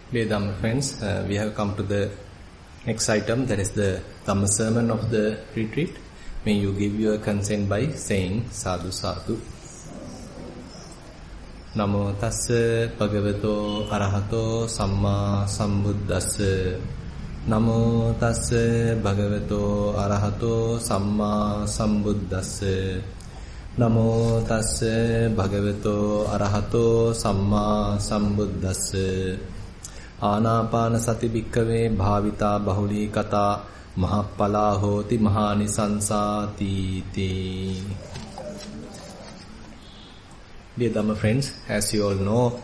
Dear Dhamma friends, we have come to the next item, that is the Dhamma sermon of the retreat. May you give your consent by saying Sadhu Sadhu. Namo tassa bhagavato arahato samma sambuddhassa. Namo tassa bhagavato arahato samma sambuddhassa. Namo tassa bhagavato arahato samma sambuddhassa. Anapanasati bhikkave bhavita bahuli kata mahappala hoti mahanisansati ti. Dear Dhamma friends, as you all know,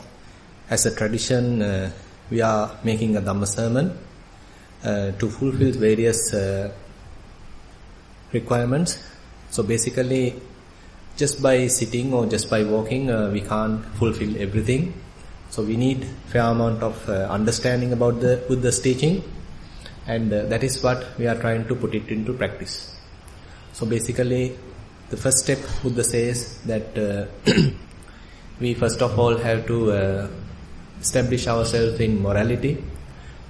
as a tradition, we are making a Dhamma sermon to fulfill various requirements. So basically, just by sitting or just by walking, we can't fulfill everything. So we need fair amount of understanding about the Buddha's teaching, and that is what we are trying to put it into practice. So basically, the first step Buddha says that we first of all have to establish ourselves in morality,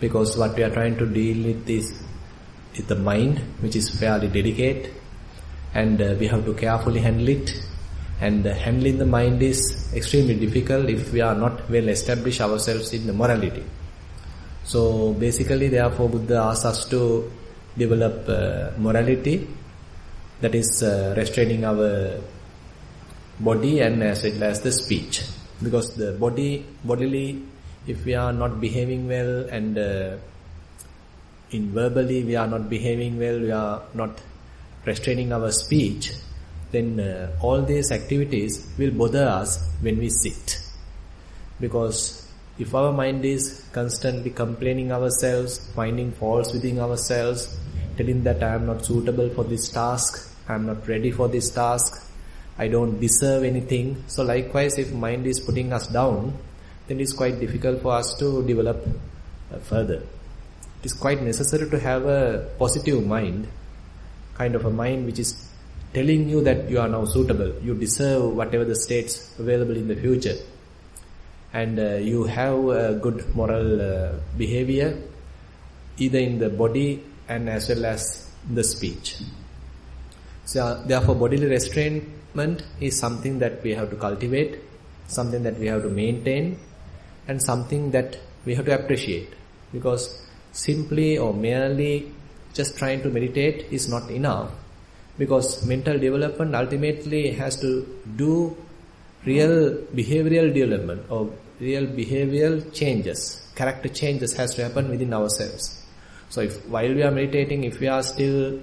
because what we are trying to deal with is the mind, which is fairly delicate, and we have to carefully handle it. And handling the mind is extremely difficult if we are not well established ourselves in the morality. So basically, therefore, Buddha asks us to develop morality, that is restraining our body and as well as the speech. Because the bodily, if we are not behaving well, and in verbally we are not behaving well, we are not restraining our speech, then all these activities will bother us when we sit. Because if our mind is constantly complaining ourselves, finding faults within ourselves, telling that I am not suitable for this task, I am not ready for this task, I don't deserve anything. So likewise, if mind is putting us down, then it is quite difficult for us to develop further. It is quite necessary to have a positive mind, kind of a mind which is telling you that you are now suitable, you deserve whatever the states available in the future, and you have a good moral behavior either in the body and as well as the speech. So therefore, bodily restraint is something that we have to cultivate, something that we have to maintain, and something that we have to appreciate, because simply or merely just trying to meditate is not enough. Because mental development ultimately has to do real behavioral development or real behavioral changes, character changes has to happen within ourselves. So if while we are meditating, if we are still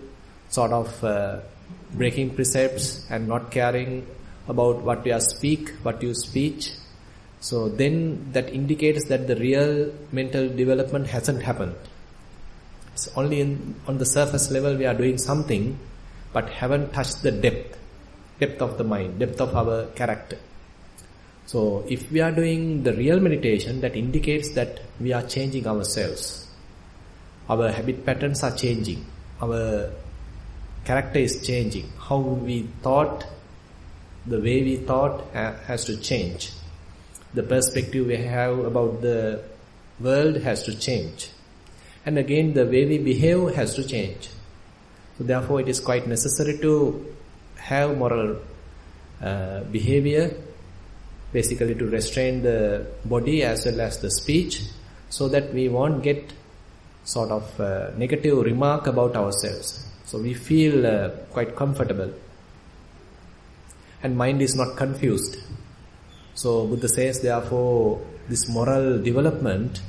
sort of breaking precepts and not caring about what you speak, so then that indicates that the real mental development hasn't happened. It's only on the surface level we are doing something, but haven't touched the depth of the mind, depth of our character. So if we are doing the real meditation, that indicates that we are changing ourselves. Our habit patterns are changing. Our character is changing. How we thought, the way we thought has to change. The perspective we have about the world has to change. And again, the way we behave has to change. So therefore, it is quite necessary to have moral behavior, basically to restrain the body as well as the speech, so that we won't get sort of negative remark about ourselves. So we feel quite comfortable, and mind is not confused. So Buddha says, therefore, this moral development,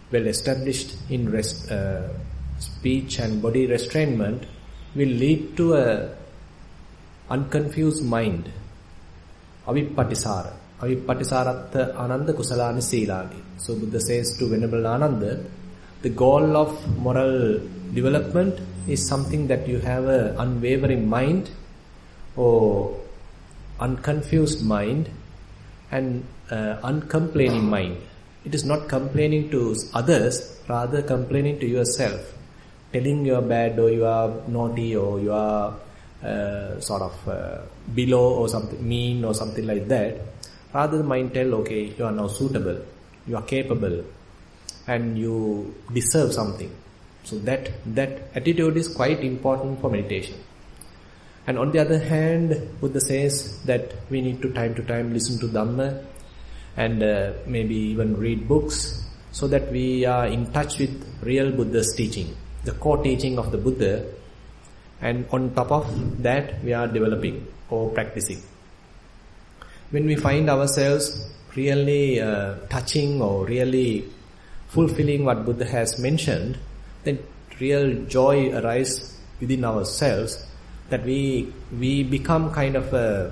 well established in speech and body restrainment, will lead to a unconfused mind. Avippatisara. Avippatisarattha ananda kusalani silani. So Buddha says to Venerable Ananda, the goal of moral development is something that you have an unwavering mind or unconfused mind and uncomplaining mind. It is not complaining to others, rather complaining to yourself, telling you are bad or you are naughty or you are sort of below or something, mean or something like that. Rather the mind tell, okay, you are now suitable. you are capable, and you deserve something. So that attitude is quite important for meditation. And on the other hand, Buddha says that we need to time listen to Dhamma and maybe even read books so that we are in touch with real Buddha's teaching, the core teaching of the Buddha, and on top of that we are developing or practicing. When we find ourselves really touching or really fulfilling what Buddha has mentioned, then real joy arises within ourselves, that we become kind of a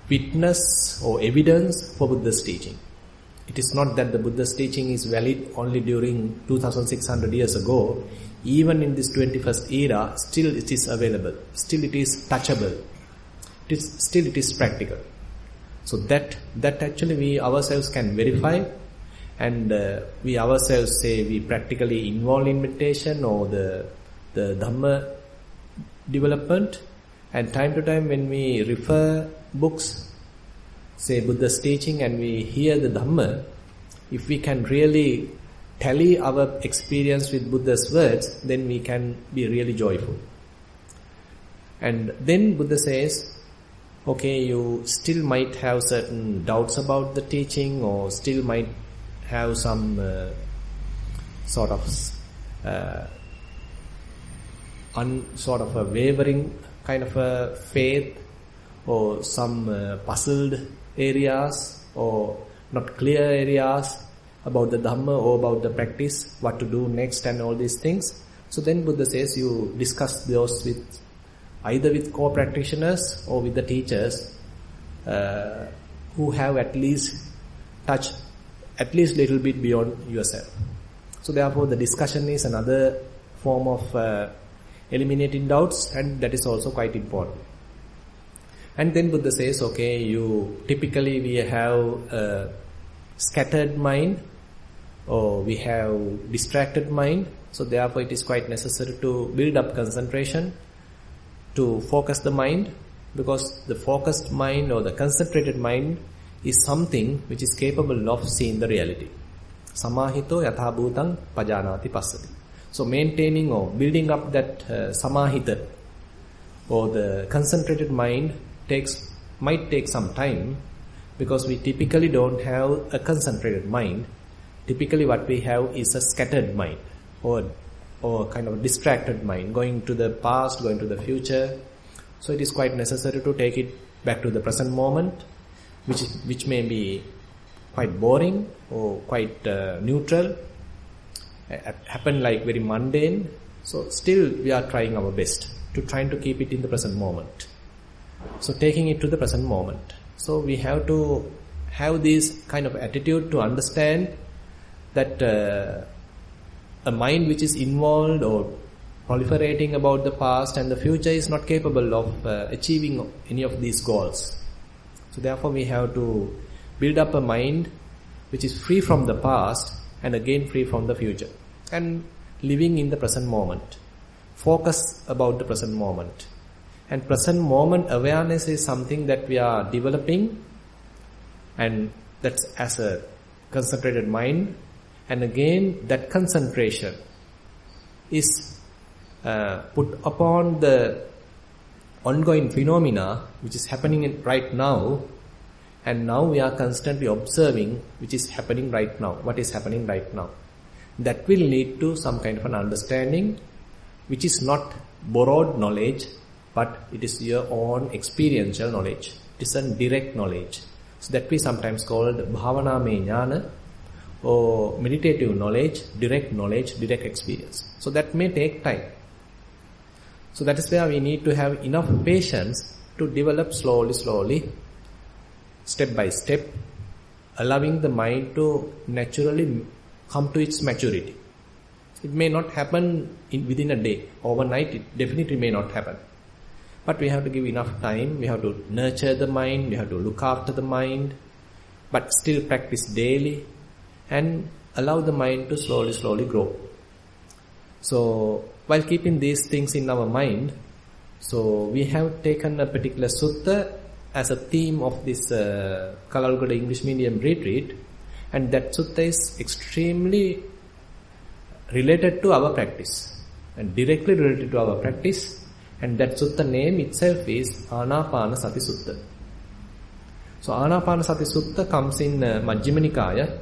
witness or evidence for Buddha's teaching. It is not that the Buddha's teaching is valid only during 2600 years ago. Even in this 21st era, still it is available. Still it is touchable. Still it is practical. So that actually we ourselves can verify, and we ourselves say we practically involved in meditation or the Dhamma development, and time to time when we refer books, say Buddha's teaching, and we hear the Dhamma, if we can really tally our experience with Buddha's words, then we can be really joyful. And then Buddha says, okay, you still might have certain doubts about the teaching, or still might have some sort of a wavering kind of a faith, or some puzzled areas or not clear areas about the Dhamma or about the practice, what to do next and all these things. So then Buddha says you discuss those with either with core practitioners or with the teachers who have at least touched at least little bit beyond yourself. So therefore the discussion is another form of eliminating doubts, and that is also quite important. And then Buddha says, okay, typically we have a scattered mind, or we have distracted mind. So therefore it is quite necessary to build up concentration, to focus the mind, because the focused mind or the concentrated mind is something which is capable of seeing the reality. Samahito yatha bhutang pajanati passati. So maintaining or building up that samahita or the concentrated mind might take some time, because we typically don't have a concentrated mind. Typically what we have is a scattered mind or kind of a distracted mind, going to the past, going to the future. So it is quite necessary to take it back to the present moment, which may be quite boring or quite neutral, happen like very mundane. So still we are trying our best to trying to keep it in the present moment. So taking it to the present moment. So we have to have this kind of attitude to understand that a mind which is involved or proliferating about the past and the future is not capable of achieving any of these goals. So therefore we have to build up a mind which is free from the past and again free from the future, and living in the present moment. Focus about the present moment. And present moment awareness is something that we are developing, and that's as a concentrated mind. And again that concentration is put upon the ongoing phenomena which is happening right now, and now we are constantly observing which is happening right now, what is happening right now. That will lead to some kind of an understanding which is not borrowed knowledge, but it is your own experiential knowledge. It is a direct knowledge. So that we sometimes called bhavana me jnana, or meditative knowledge, direct experience. So that may take time. So that is where we need to have enough patience to develop slowly, step by step, allowing the mind to naturally come to its maturity. It may not happen within a day. Overnight it definitely may not happen. But we have to give enough time, we have to nurture the mind, we have to look after the mind, but still practice daily and allow the mind to slowly grow. So while keeping these things in our mind, so we have taken a particular sutta as a theme of this Kalalgoda English medium retreat, And that sutta is extremely related to our practice and directly related to our practice. And that sutta name itself is Anapanasati Sutta. So Anapanasati Sutta comes in Majjhima Nikaya,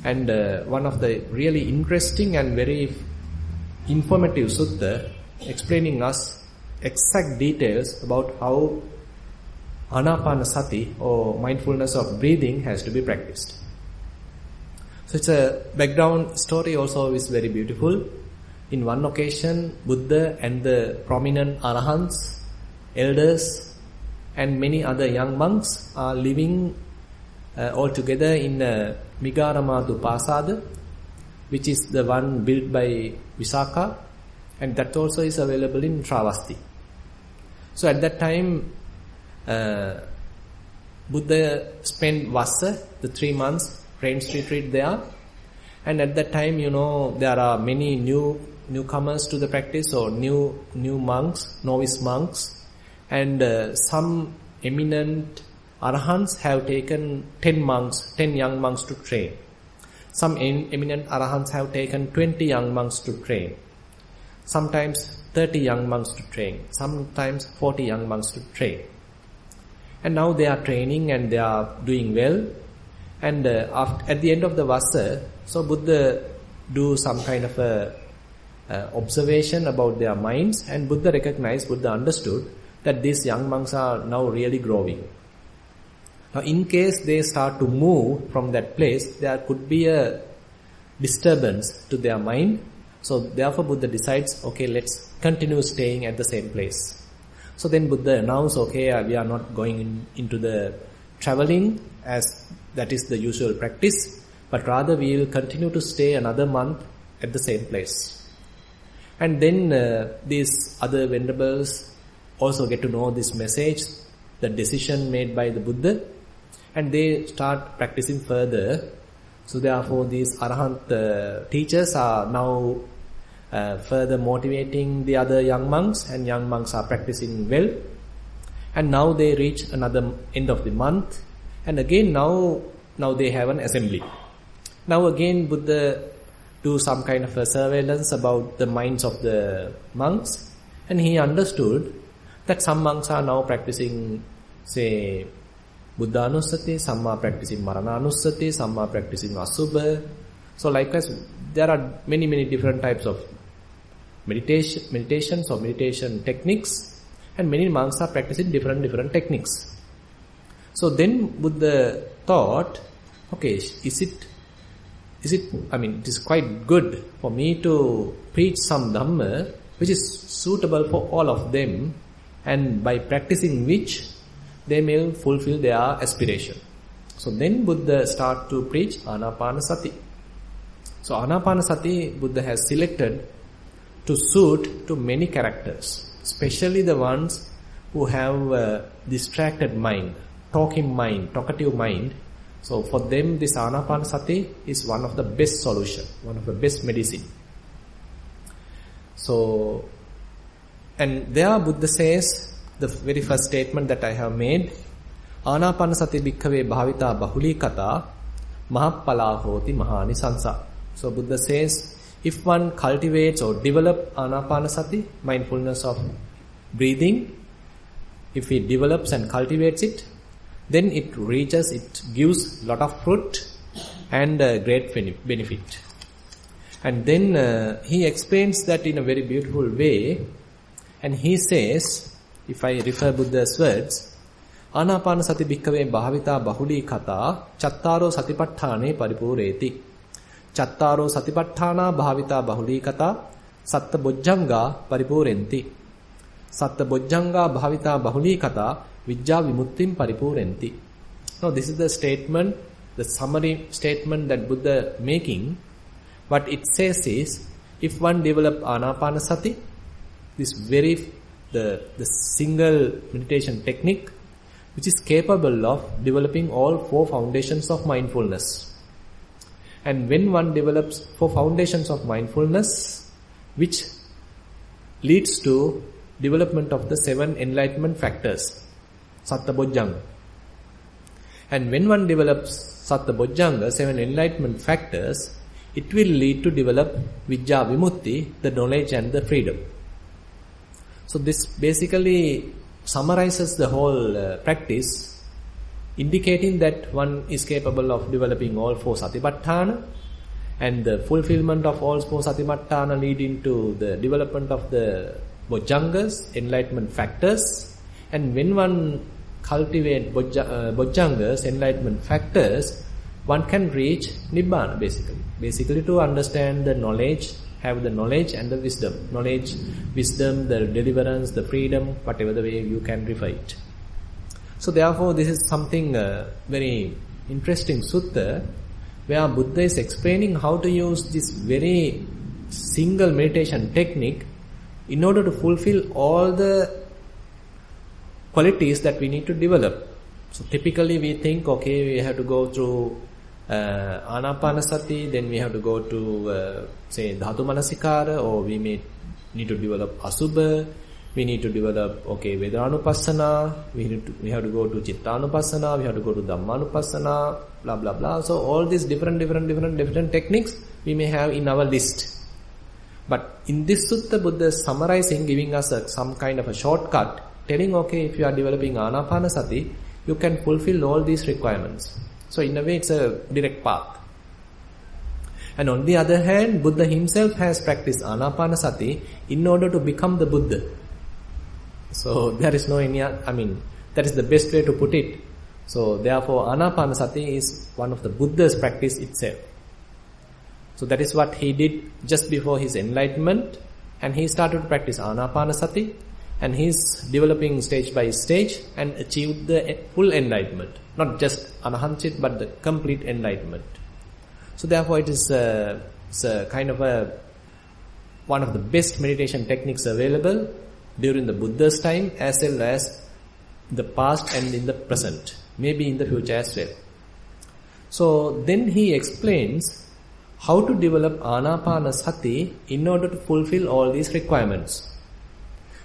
and one of the really interesting and very informative sutta explaining us exact details about how Anapanasati or mindfulness of breathing has to be practiced. So it's a background story also is very beautiful. In one occasion, Buddha and the prominent arahants, elders, and many other young monks are living all together in Migaramadu Pasada, which is the one built by Visakha, and that also is available in Travasti. So at that time, Buddha spent Vassa, the 3 months rains retreat there, and at that time, there are many newcomers to the practice, or new monks, novice monks, and some eminent arahants have taken 10 young monks to train. Some eminent arahants have taken 20 young monks to train. Sometimes 30 young monks to train. Sometimes 40 young monks to train. And now they are training and they are doing well. And at the end of the Vassa, so Buddha do some kind of a observation about their minds, and Buddha understood that these young monks are now really growing. Now in case they start to move from that place, there could be a disturbance to their mind. So therefore Buddha decides, okay, let's continue staying at the same place. So then Buddha announced, okay, we are not going into the traveling as that is the usual practice, but rather we will continue to stay another month at the same place. And then these other venerables also get to know this message, the decision made by the Buddha, and they start practicing further. So therefore these Arahant teachers are now further motivating the other young monks, and young monks are practicing well. And now they reach another end of the month, and again now they have an assembly. Now again Buddha do some kind of a surveillance about the minds of the monks, and he understood that some monks are now practicing, say, Buddhanusati, some are practicing Marananusati, some are practicing Asubha. So likewise, there are many different types of meditations or meditation techniques, and many monks are practicing different techniques. So then Buddha thought, okay, it is quite good for me to preach some Dhamma which is suitable for all of them, and by practicing which they may fulfill their aspiration. So then Buddha start to preach Anapanasati. So Anapanasati Buddha has selected to suit to many characters, especially the ones who have a distracted mind, talkative mind. So for them this Anapanasati is one of the best solution, one of the best medicine. So, and there Buddha says, the very first statement that I have made, Anapanasati bhikkhave bhavita bahuli kata mahappala hoti mahanisansa. So Buddha says, if one cultivates or develops Anapanasati, mindfulness of breathing, if he develops and cultivates it, then it gives lot of fruit and great benefit. And then he explains that in a very beautiful way, and he says, if I refer Buddha's words, Anapanasati bhikkhave bhavita bahuli kata chattaro satipatthane paripureti. Chattaro satipatthana bhavita bahuli kata satta bojjhanga paripurenti. Satta bojjhanga bhavita bahuli kata vijja vimuttim paripurenti. Now this is the statement, the summary statement that Buddha making. What it says is, if one develop Anapanasati, the single meditation technique which is capable of developing all 4 foundations of mindfulness. And when one develops 4 foundations of mindfulness, which leads to development of the 7 enlightenment factors, Satta Bojjhanga. And when one develops Satta Bojjhanga, 7 enlightenment factors, it will lead to develop Vijja Vimutti, the knowledge and the freedom. So this basically summarizes the whole practice, indicating that one is capable of developing all 4 Satipatthana, and the fulfillment of all 4 Satipatthana leading to the development of the Bojjhangas, enlightenment factors. And when one cultivates Bojjhangas, enlightenment factors, one can reach Nibbana basically. Basically to understand the knowledge, have the knowledge and the wisdom. Knowledge, wisdom, the deliverance, the freedom, whatever the way you can refer it. So therefore this is something very interesting sutta, where Buddha is explaining how to use this very single meditation technique in order to fulfill all the qualities that we need to develop. So typically we think, okay, we have to go through Anapanasati, then we have to go to say Dhatu Manasikara, or we may need to develop Asubha, we need to develop Vedananupassana, we have to go to Chittanupassana, we have to go to Dhammanupassana, blah blah blah. So all these different techniques we may have in our list. But in this sutta, Buddha is summarizing, giving us some kind of a shortcut, telling, okay, if you are developing Anapanasati, you can fulfill all these requirements. So in a way it's a direct path. And on the other hand, Buddha himself has practiced Anapanasati in order to become the Buddha. So there is no any, that is the best way to put it. So therefore Anapanasati is one of the Buddha's practice itself. So that is what he did just before his enlightenment, and he started to practice Anapanasati, and he is developing stage by stage and achieved the full enlightenment. Not just Anahanchit, but the complete enlightenment. So therefore it is it's a kind of one of the best meditation techniques available during the Buddha's time, as well as the past and in the present, maybe in the future as well. So then he explains how to develop Anapanasati in order to fulfill all these requirements.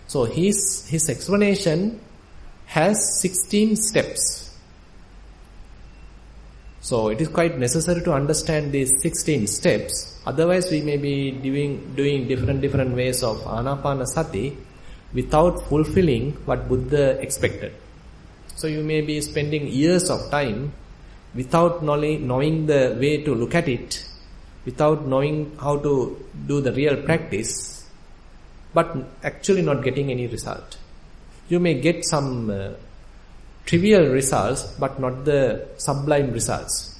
So his explanation has 16 steps. So it is quite necessary to understand these 16 steps. Otherwise we may be doing different ways of Anapanasati without fulfilling what Buddha expected. So you may be spending years of time without knowing the way to look at it, without knowing how to do the real practice, but actually not getting any result. You may get some trivial results, but not the sublime results.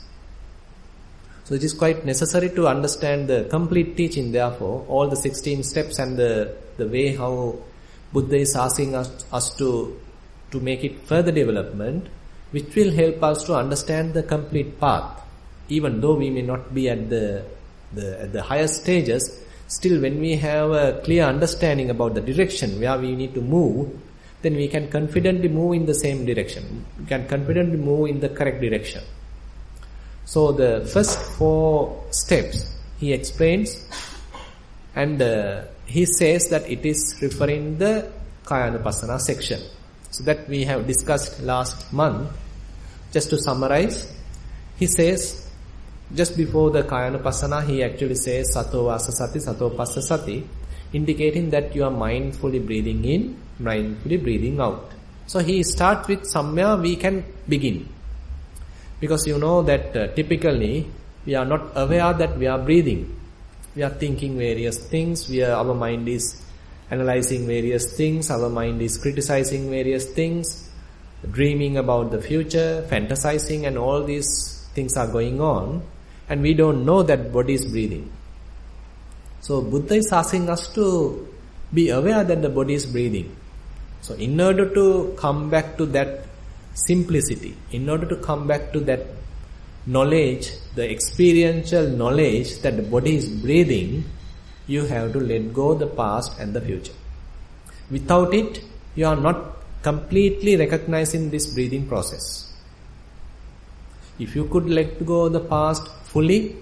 So it is quite necessary to understand the complete teaching, therefore, all the 16 steps and the way how Buddha is asking us to make it further development, which will help us to understand the complete path. Even though we may not be at the higher stages, still when we have a clear understanding about the direction where we need to move, then we can confidently move in the same direction. We can confidently move in the correct direction. So the first 4 steps he explains, and he says that it is referring the Kayanupassana section. So that we have discussed last month. Just to summarize, he says, just before the Kayanupassana, he actually says Sato Vasasati, Sato Passasati, indicating that you are mindfully breathing in, mindfully breathing out. So he starts with somewhere we can begin. Because you know that typically we are not aware that we are breathing. We are thinking various things, our mind is analyzing various things, our mind is criticizing various things, dreaming about the future, fantasizing, and all these things are going on, and we don't know that body is breathing. So Buddha is asking us to be aware that the body is breathing. So in order to come back to that simplicity, in order to come back to that knowledge, the experiential knowledge that the body is breathing, you have to let go the past and the future. Without it, you are not completely recognizing this breathing process. If you could let go the past fully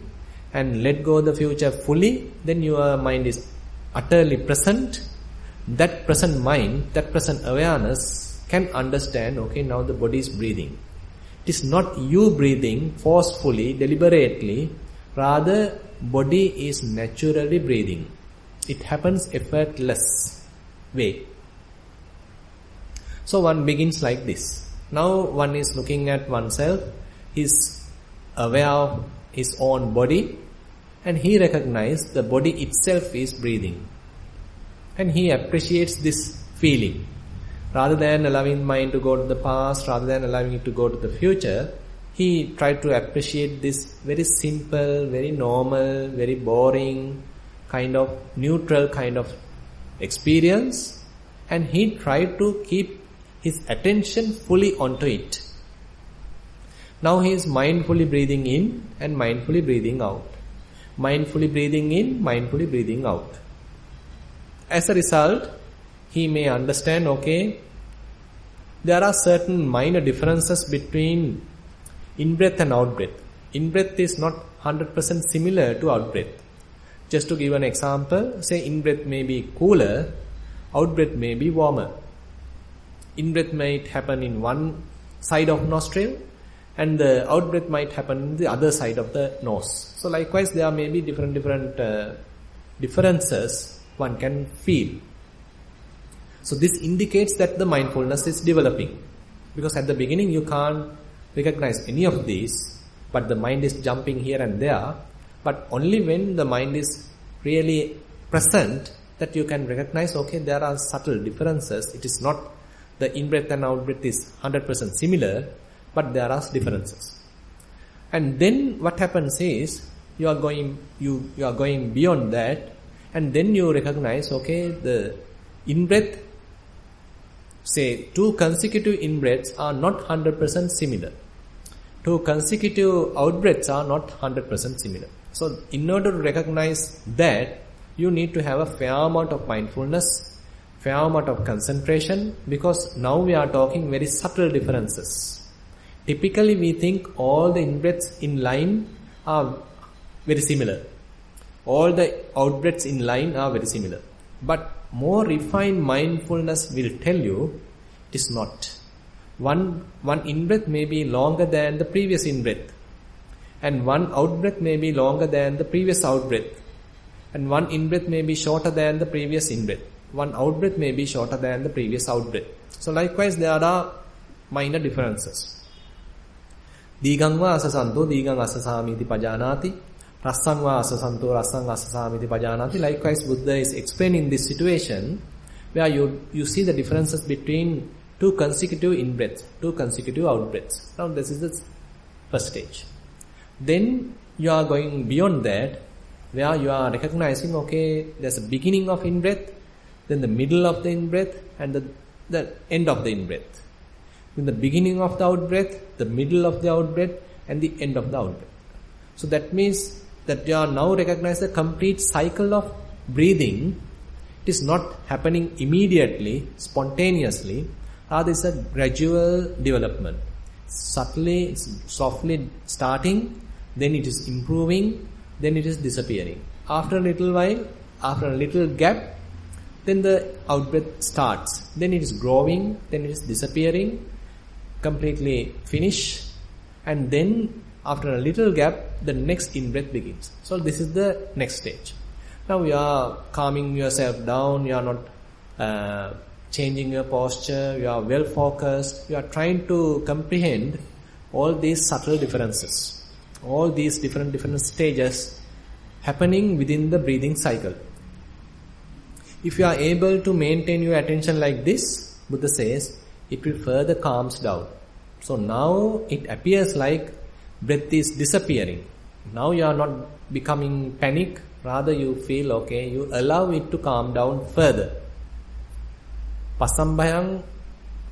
and let go the future fully, then your mind is utterly present. That present mind, that present awareness can understand, okay, now the body is breathing. It is not you breathing forcefully, deliberately. Rather, body is naturally breathing. It happens effortless way. So one begins like this. Now one is looking at oneself. He is aware of his own body, and he recognizes the body itself is breathing. And he appreciates this feeling. Rather than allowing mind to go to the past, rather than allowing it to go to the future, he tried to appreciate this very simple, very normal, very boring, kind of neutral kind of experience, and he tried to keep his attention fully onto it. Now he is mindfully breathing in and mindfully breathing out. Mindfully breathing in, mindfully breathing out. As a result, he may understand, okay, there are certain minor differences between in-breath and out-breath. In-breath is not 100% similar to out-breath. Just to give an example, say in-breath may be cooler, out-breath may be warmer. In-breath might happen in one side of nostril, and the out-breath might happen in the other side of the nose. So likewise, there may be different differences one can feel. So this indicates that the mindfulness is developing. Because at the beginning you can't recognize any of these, but the mind is jumping here and there. But only when the mind is really present that you can recognize, okay, there are subtle differences. It is not the in-breath and out-breath is 100% similar, but there are differences. And then what happens is you are going beyond that, and then you recognize, okay, the in-breath, say 2 consecutive in-breaths are not 100% similar. 2 consecutive out-breaths are not 100% similar. So in order to recognize that, you need to have a fair amount of mindfulness, fair amount of concentration, because now we are talking very subtle differences. Typically we think all the in-breaths in line are very similar. All the out-breaths in line are very similar. But more refined mindfulness will tell you it is not. One in-breath may be longer than the previous in-breath, and one out-breath may be longer than the previous out-breath, and one in-breath may be shorter than the previous in-breath. One out-breath may be shorter than the previous out-breath. So likewise there are minor differences. Dīgaṃ vā asasanto dīgaṃ asasamīti pajanāti. Rasaṃ vā asasanto rasaṃ asasamīti pajanāti. Likewise, Buddha is explaining this situation where you see the differences between 2 consecutive in-breaths, 2 consecutive out-breaths. Now this is the first stage. Then you are going beyond that, where you are recognizing, okay, there's a beginning of in-breath, then the middle of the in-breath, and the end of the in-breath. In the beginning of the out-breath, the middle of the out-breath, and the end of the out-breath. So that means that you are now recognizing the complete cycle of breathing. It is not happening immediately, spontaneously. Rather, it's a gradual development. Subtly, softly starting, then it is improving, then it is disappearing. After a little while, after a little gap, then the out-breath starts. Then it is growing, then it is disappearing, completely finish, and then after a little gap, the next in-breath begins. So this is the next stage. Now you are calming yourself down, you are not changing your posture, you are well focused, you are trying to comprehend all these subtle differences, all these different stages happening within the breathing cycle. If you are able to maintain your attention like this, Buddha says, it will further calms down. So now it appears like breath is disappearing. Now you are not becoming panic, rather you feel okay, you allow it to calm down further. Pasambhayang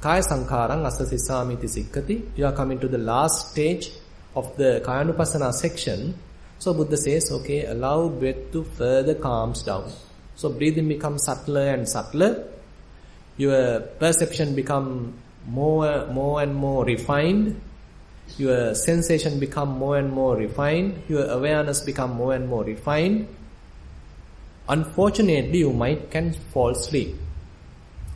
kaya sankharang asasisamiti sikkati. You are coming to the last stage of the Kayanupassana section. So Buddha says, okay, allow breath to further calms down. So breathing becomes subtler and subtler. Your perception become more and more refined. Your sensation become more and more refined. Your awareness become more and more refined. Unfortunately, you can fall asleep.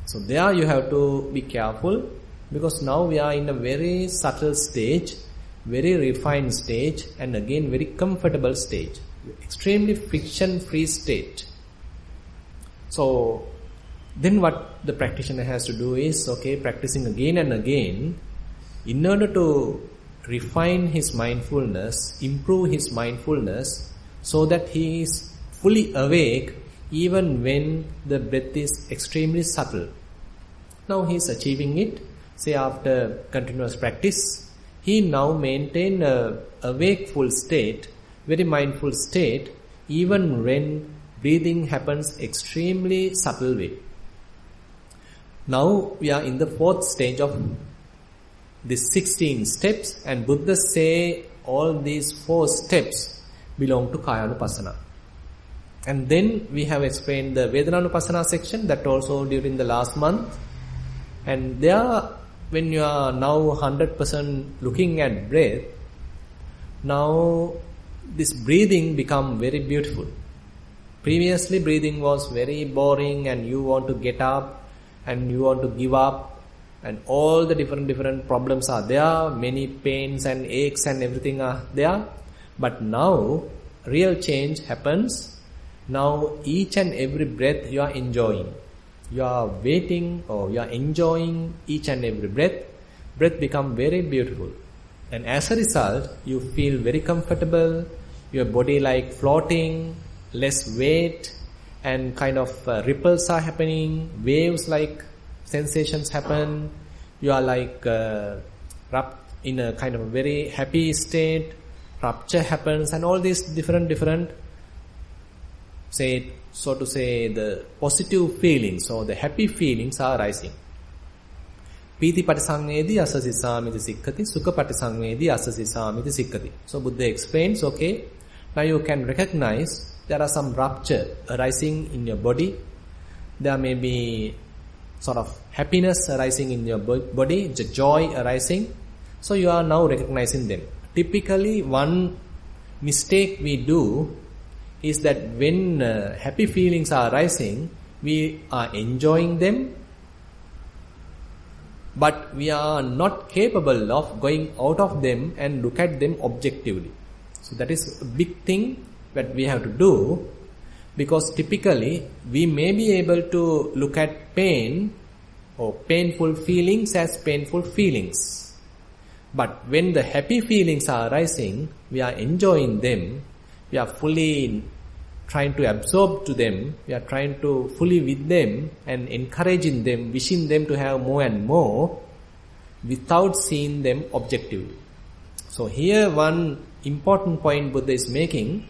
So there you have to be careful. Because now we are in a very subtle stage, very refined stage, and again very comfortable stage, extremely friction-free state. So then what the practitioner has to do is, practicing again and again in order to refine his mindfulness, improve his mindfulness, so that he is fully awake even when the breath is extremely subtle. Now he is achieving it. Say after continuous practice, he now maintain a wakeful state, very mindful state, even when breathing happens extremely subtle way. Now we are in the fourth stage of these 16 steps, and Buddha say all these 4 steps belong to Kayanupassana. And then we have explained the Vedananupassana section, that also during the last month. And there, when you are now 100% looking at breath, now this breathing become very beautiful. Previously breathing was very boring, and you want to get up and you want to give up, and all the different problems are there, many pains and aches and everything are there. But now real change happens. Now each and every breath you are enjoying. You are waiting, or you are enjoying each and every breath. Breath become very beautiful. And as a result, you feel very comfortable. Your body like floating, less weight, and kind of ripples are happening, waves like sensations happen. You are like wrapped in a kind of a very happy state. Rapture happens, and all these different so to say the positive feelings or the happy feelings are rising. Pīti patisangvedi asasisamiti sikkati, sukha patisangvedi asasisamiti sikkati. So Buddha explains, now you can recognize there are some rapture arising in your body. There may be sort of happiness arising in your body, the joy arising. So you are now recognizing them. Typically, one mistake we do is that when happy feelings are arising, we are enjoying them, but we are not capable of going out of them and look at them objectively. So that is a big thing that we have to do, because typically we may be able to look at pain or painful feelings as painful feelings. But when the happy feelings are arising, we are enjoying them. We are fully trying to absorb to them. We are trying to fully with them and encouraging them, wishing them to have more and more without seeing them objectively. So here one important point Buddha is making,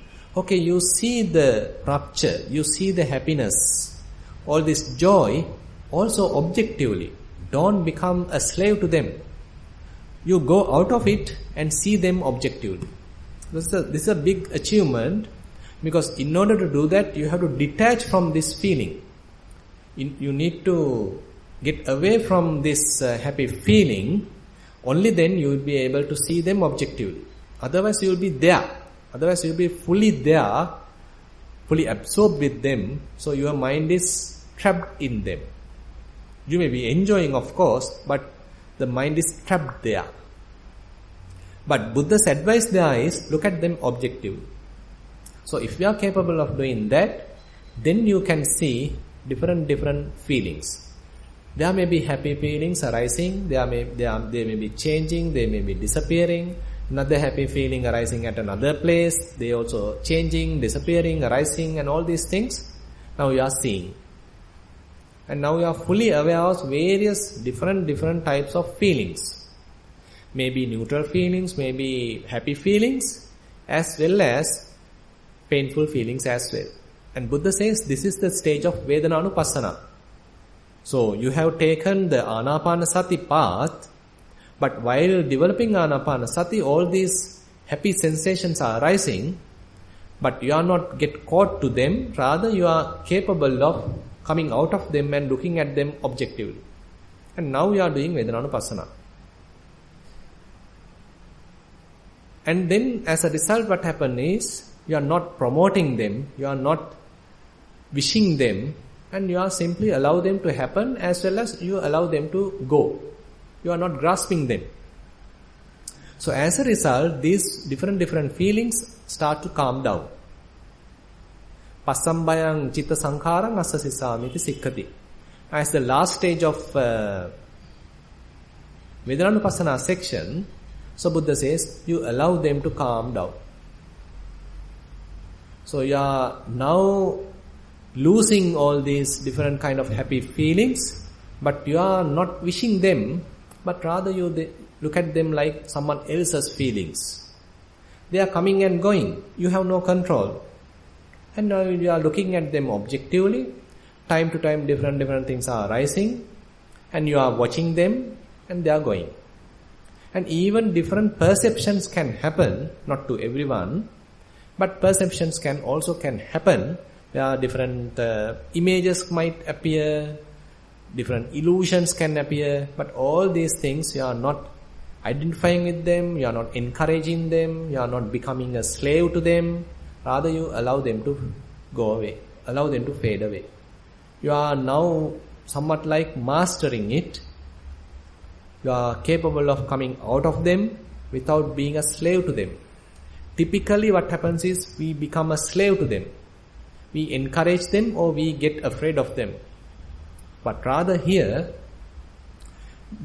you see the rapture, you see the happiness, all this joy also objectively. Don't become a slave to them. You go out of it and see them objectively. This is a big achievement, because in order to do that, you have to detach from this feeling. You need to get away from this happy feeling. Only then you will be able to see them objectively. Otherwise you will be there. Otherwise you will be fully there, fully absorbed with them. So your mind is trapped in them. You may be enjoying, of course, but the mind is trapped there. But Buddha's advice there is, look at them objectively. So if you are capable of doing that, then you can see different feelings. There may be happy feelings arising, they may be changing, they may be disappearing. Another happy feeling arising at another place, they also changing, disappearing, arising, and all these things. Now you are seeing. And now you are fully aware of various different types of feelings. Maybe neutral feelings, maybe happy feelings, as well as painful feelings as well. And Buddha says this is the stage of Vedananupassana. So you have taken the Anapanasati path, but while developing Anapanasati, all these happy sensations are arising, but you are not get caught to them, rather you are capable of coming out of them and looking at them objectively. And now you are doing Vedananupassana. And then as a result what happens is, you are not promoting them, you are not wishing them, and you are simply allow them to happen as well as you allow them to go. You are not grasping them. So as a result, these different feelings start to calm down. Passambayang citta sankharang assasisamiti sikkati. As the last stage of Vedanupasana section, so Buddha says, you allow them to calm down. So you are now losing all these different kind of happy feelings, but you are not wishing them, but rather you look at them like someone else's feelings. They are coming and going. You have no control. And now you are looking at them objectively. Time to time different things are arising, and you are watching them and they are going. And even different perceptions can happen, not to everyone, but perceptions can happen. There are different images might appear, different illusions can appear, but all these things you are not identifying with them, you are not encouraging them, you are not becoming a slave to them. Rather, you allow them to go away, allow them to fade away. You are now somewhat like mastering it. You are capable of coming out of them without being a slave to them. Typically what happens is we become a slave to them. We encourage them or we get afraid of them. But rather here,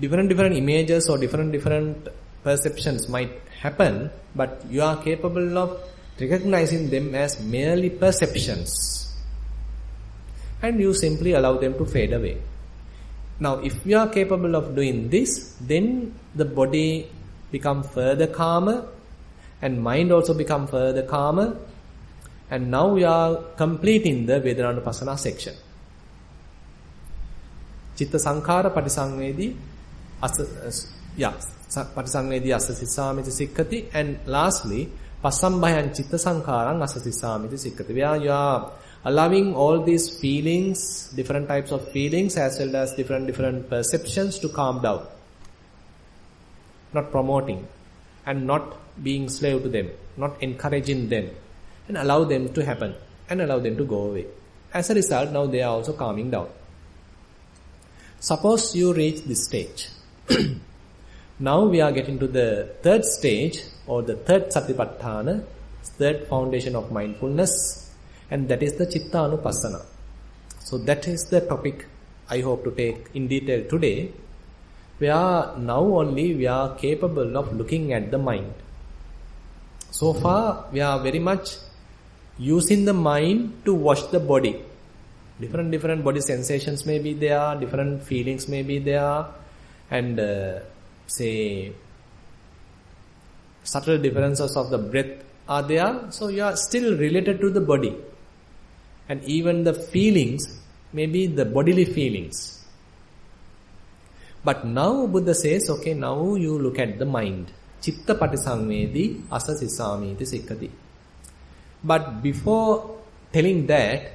different images or different perceptions might happen, but you are capable of recognizing them as merely perceptions. And you simply allow them to fade away. Now, if you are capable of doing this, then the body becomes further calmer and mind also becomes further calmer. And now we are completing the Vedanupasana section. Chitta Sankhara Patisangvedi Patisangvedi Asasisamiti Sikkati, and lastly Pasambhayan Chitta Sankharang Asasisamiti Sikkati, where you are allowing all these feelings, different types of feelings as well as different perceptions to calm down. Not promoting and not being slave to them, not encouraging them, and allow them to happen and allow them to go away. As a result, now they are also calming down. Suppose you reach this stage. Now we are getting to the third stage or the third Satipatthana, third foundation of mindfulness, and that is the Chitta Anupassana. So that is the topic I hope to take in detail today, where now only we are capable of looking at the mind. So far we are very much using the mind to watch the body. Different body sensations may be there, different feelings may be there, and subtle differences of the breath are there. So you are still related to the body. And even the feelings may be the bodily feelings. But now Buddha says, okay, now you look at the mind. Chitta patisangvedi asasisamiti sikkati. But before telling that,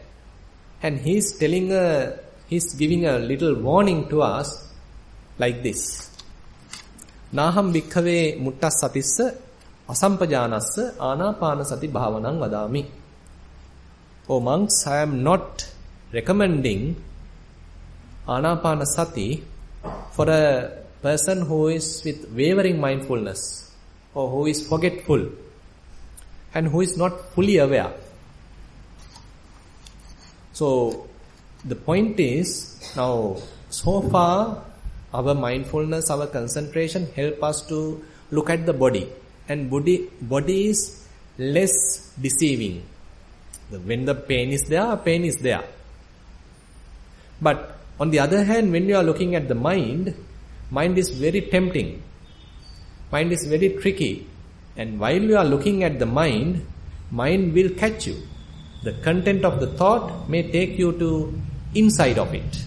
and he's giving a little warning to us like this. Naham bhikkhave muttas satissa asampajanassa anapanasati bhavanang vadami. O monks, I am not recommending Anapanasati for a person who is with wavering mindfulness or who is forgetful and who is not fully aware. So the point is, now so far our mindfulness, our concentration help us to look at the body, and body is less deceiving. When the pain is there, pain is there. But on the other hand, when you are looking at the mind is very tempting. Mind is very tricky. And while you are looking at the mind will catch you. The content of the thought may take you to inside of it.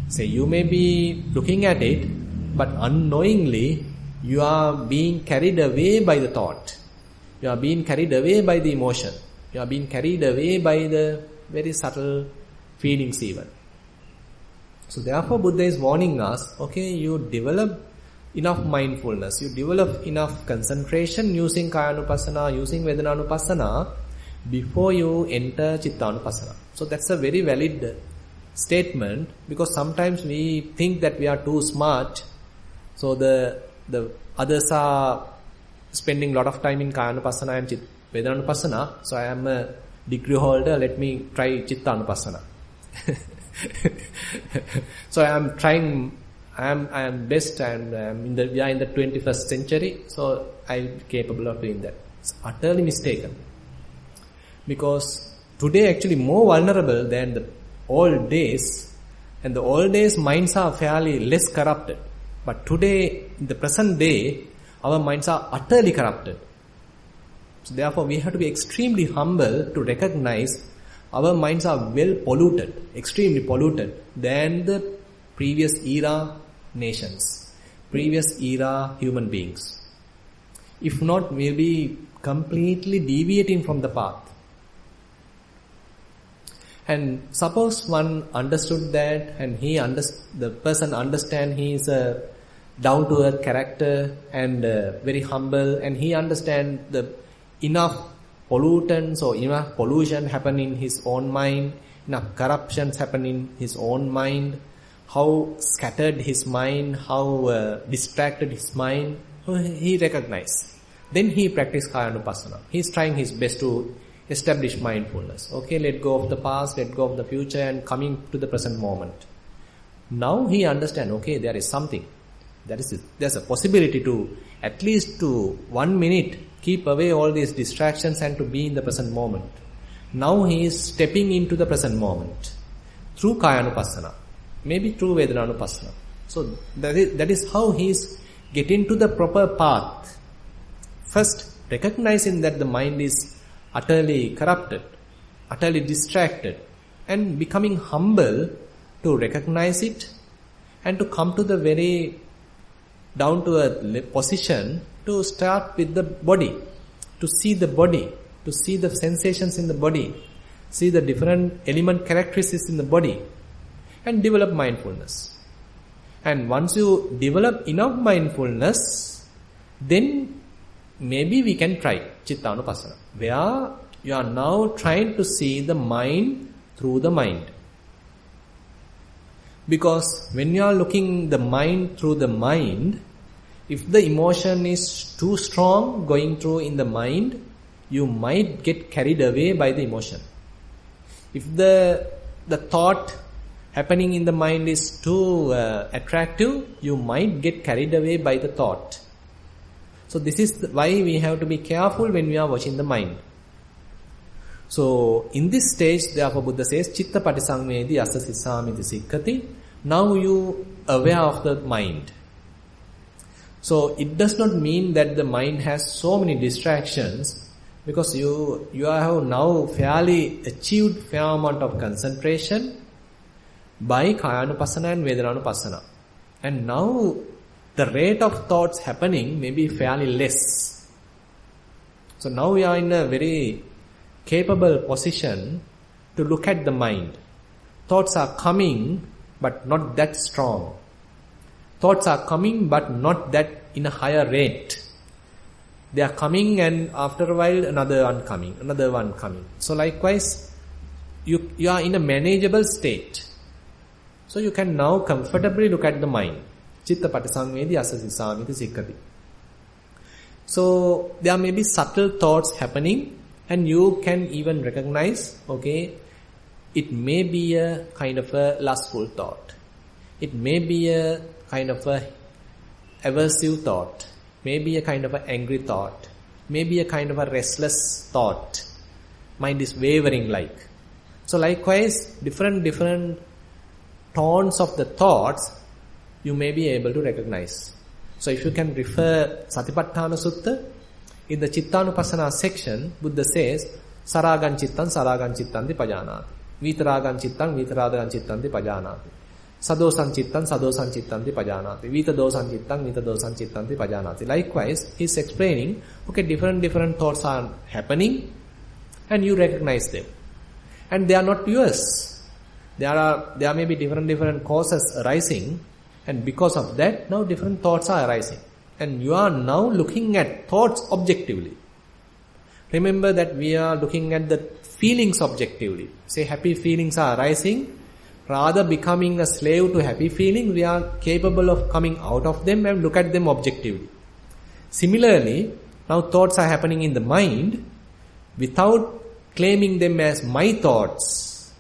Say you may be looking at it, but unknowingly you are being carried away by the thought. You are being carried away by the emotion. You are being carried away by the very subtle feelings even. So therefore Buddha is warning us, okay, you develop enough mindfulness, you develop enough concentration using Kayanupassana, using Vedananupassana before you enter Chittanupassana. So that's a very valid statement, because sometimes we think that we are too smart So the others are spending a lot of time in Kayanupassana and Vedanupassana. So I am a degree holder, let me try Chittanupassana. So I am trying, I am best, and we are in the 21st century, so I am capable of doing that. It's utterly mistaken. Because today actually more vulnerable than the old days, and the old days minds are fairly less corrupted. But today, in the present day, our minds are utterly corrupted. So therefore we have to be extremely humble to recognize our minds are well polluted, extremely polluted than the previous era nations, previous era human beings. If not, we'll be completely deviating from the path. And suppose one understood that, and the person understand he is a down-to-earth character and very humble, and he understand the enough pollutants or enough pollution happen in his own mind, enough corruptions happen in his own mind, how scattered his mind, how distracted his mind, he recognizes. Then he practices Kayanupassana. He is trying his best to establish mindfulness. Okay, let go of the past, let go of the future, and coming to the present moment. Now he understands, okay, there is something. There's a possibility to, at least to 1 minute, keep away all these distractions and to be in the present moment. Now he is stepping into the present moment through Kayanupassana, maybe through Vedananupassana. So that is how he is getting to the proper path. First, recognizing that the mind is utterly corrupted, utterly distracted, and becoming humble to recognize it and to come to the very down-to-earth position to start with the body, to see the sensations in the body, see the different element characteristics in the body, and develop mindfulness. And once you develop enough mindfulness, then maybe we can try Chittanupassana, where you are now trying to see the mind through the mind. Because when you are looking the mind through the mind, if the emotion is too strong going through in the mind, you might get carried away by the emotion. If the thought happening in the mind is too attractive, you might get carried away by the thought. So this is why we have to be careful when we are watching the mind. So in this stage, therefore Buddha says, Chitta patisangvedi asa sisamiti sikkati. Now you aware of the mind. So it does not mean that the mind has so many distractions, because you have now fairly achieved fair amount of concentration by Kayanupassana and Vedananupassana. And now the rate of thoughts happening may be fairly less. So now we are in a very capable position to look at the mind. Thoughts are coming, but not that strong. Thoughts are coming, but not that in a higher rate. They are coming, and after a while another one coming. So likewise, you are in a manageable state. So you can now comfortably look at the mind. Chitta patisangvedi asa sisamiti sikkati. So there may be subtle thoughts happening, and you can even recognize, okay, it may be a kind of a lustful thought. It may be a kind of a aversive thought. Maybe a kind of an angry thought. Maybe a kind of a restless thought. Mind is wavering like. So likewise, different tones of the thoughts you may be able to recognize. So if you can refer Satipatthana Sutta, in the Chittanupassana section, Buddha says, Saragan chittanti pajanati. Vitaragan chittanti pajanati. Sadosan chittanti pajanati. Vitadosan chittanti pajanati. Likewise, he is explaining, okay, different thoughts are happening, and you recognize them. And they are not yours. There may be different causes arising, and because of that, now different thoughts are arising. And you are now looking at thoughts objectively. Remember that we are looking at the feelings objectively. Say happy feelings are arising, rather becoming a slave to happy feelings, we are capable of coming out of them and look at them objectively. Similarly, now thoughts are happening in the mind without claiming them as my thoughts.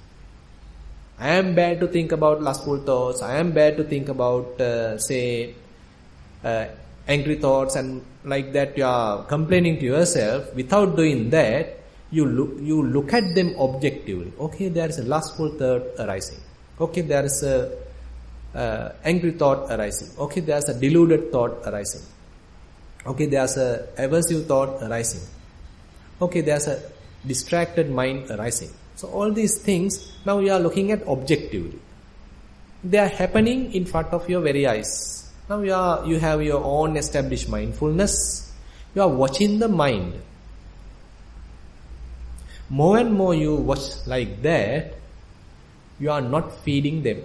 I am bad to think about lustful thoughts. I am bad to think about, angry thoughts, and like that you are complaining to yourself. Without doing that, you look at them objectively. Okay, there is a lustful thought arising. Okay, there is a angry thought arising. Okay, there is a deluded thought arising. Okay, there is a aversive thought arising. Okay, there is a distracted mind arising. So all these things now you are looking at objectively. They are happening in front of your very eyes. Now you have your own established mindfulness. You are watching the mind. More and more you watch like that, you are not feeding them.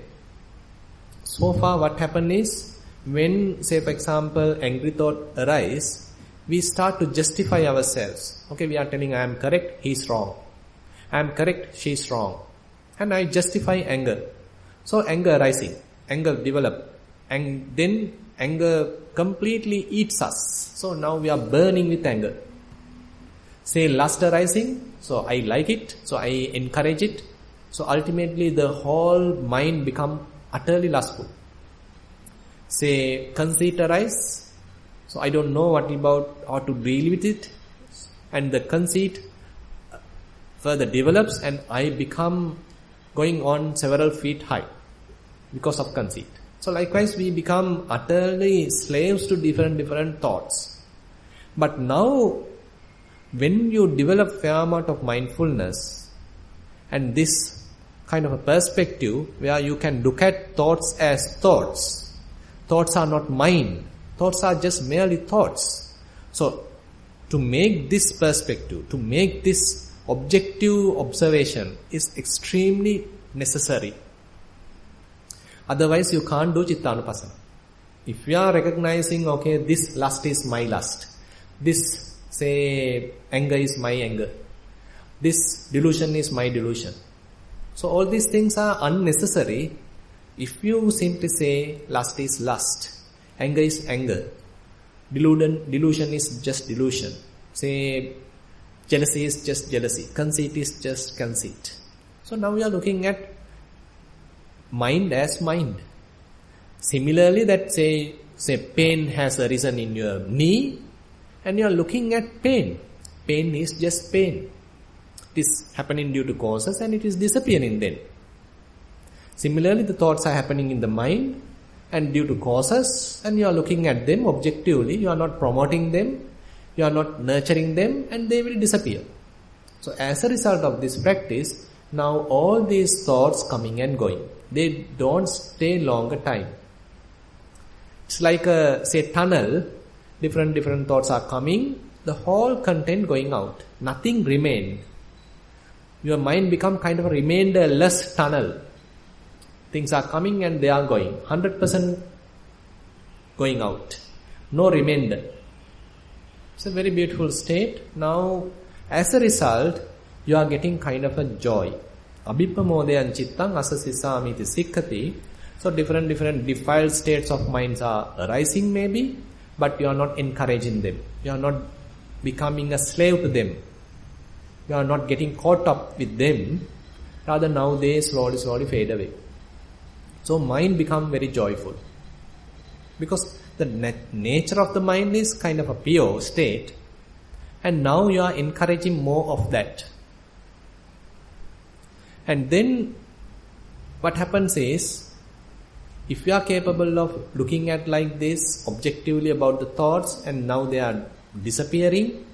So far what happened is, when, say for example, angry thought arise, we start to justify ourselves. Okay, we are telling I am correct, he is wrong. I am correct, she is wrong. And I justify anger. So anger arising, anger develop, and then anger completely eats us. So now we are burning with anger. Say lust arising, so I like it, so I encourage it. So ultimately the whole mind become utterly lustful. Say conceit arise, so I don't know what about how to deal with it, and the conceit further develops and I become going on several feet high because of conceit. So likewise we become utterly slaves to different thoughts. But now when you develop fair amount of mindfulness and this kind of a perspective where you can look at thoughts as thoughts. Thoughts are not mine. Thoughts are just merely thoughts. So to make this perspective, to make this objective observation is extremely necessary. Otherwise you can't do Chittanupassana. If you are recognizing, okay, this lust is my lust. This, say, anger is my anger. This delusion is my delusion. So all these things are unnecessary if you simply say lust is lust, anger is anger, delusion is just delusion, say jealousy is just jealousy, conceit is just conceit. So now we are looking at mind as mind. Similarly, that say pain has arisen in your knee and you are looking at pain. Pain is just pain. It is happening due to causes and it is disappearing then. Similarly, the thoughts are happening in the mind and due to causes, and you are looking at them objectively. You are not promoting them, you are not nurturing them, and they will disappear. So as a result of this practice, now all these thoughts coming and going, they don't stay longer time. It's like a, say, tunnel. Different thoughts are coming, the whole content going out. Nothing remained. Your mind become kind of a remainder-less tunnel. Things are coming and they are going. 100% going out. No remainder. It's a very beautiful state. Now, as a result, you are getting kind of a joy. Abhipamodayan chittang asasisamiti sikkati. So different defiled states of minds are arising maybe, but you are not encouraging them. You are not becoming a slave to them. You are not getting caught up with them. Rather now they slowly fade away. So mind become very joyful. Because the nature of the mind is kind of a pure state. And now you are encouraging more of that. And then what happens is, if you are capable of looking at like this objectively about the thoughts and now they are disappearing,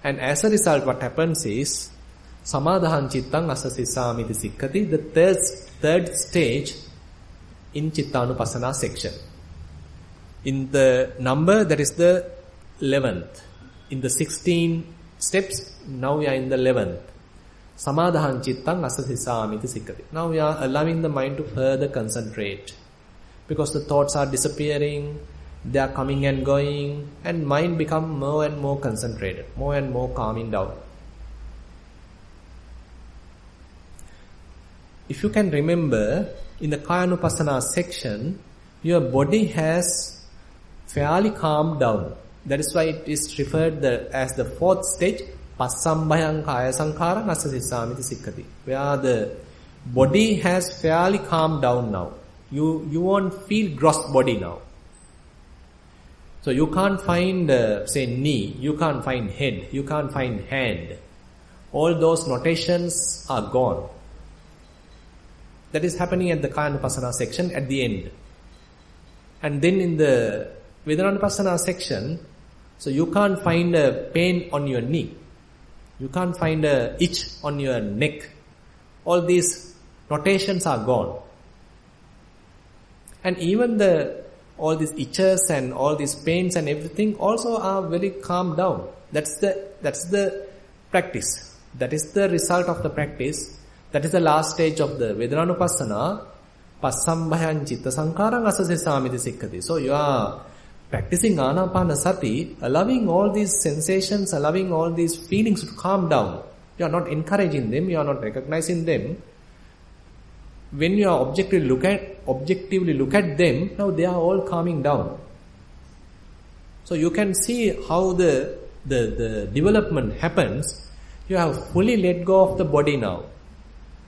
and as a result what happens is samadhahan chittang asasisamiti sikkati, the third stage in Chittanupassana section. In the number, that is the 11th. In the 16 steps, now we are in the 11th. Samadhahan chittang asasisamiti sikkati. Now we are allowing the mind to further concentrate. Because the thoughts are disappearing, they are coming and going, and mind become more and more concentrated, more and more calming down. if you can remember, in the Kayanupassana section, your body has fairly calmed down. That is why it is referred as the fourth stage, Passambhayang Kaya Sankhara Nasasisamiti Sikkati, where the body has fairly calmed down now. You won't feel gross body now. So you can't find, say, knee, you can't find head, you can't find hand. All those notations are gone. That is happening at the Kayanupassana section at the end. And then in the Vedananupassana section, so you can't find a pain on your knee. You can't find a itch on your neck. All these notations are gone. And even all these itches and all these pains and everything also are very calmed down. That's the practice. That is the result of the practice. That is the last stage of the Vedananupassana. Passambhayan chitta sankarang asasesamiti sikkati. So you are practicing Anapanasati, allowing all these sensations, allowing all these feelings to calm down. You are not encouraging them, you are not recognizing them. When you are objectively look at them, now they are all calming down. So you can see how the development happens. You have fully let go of the body now.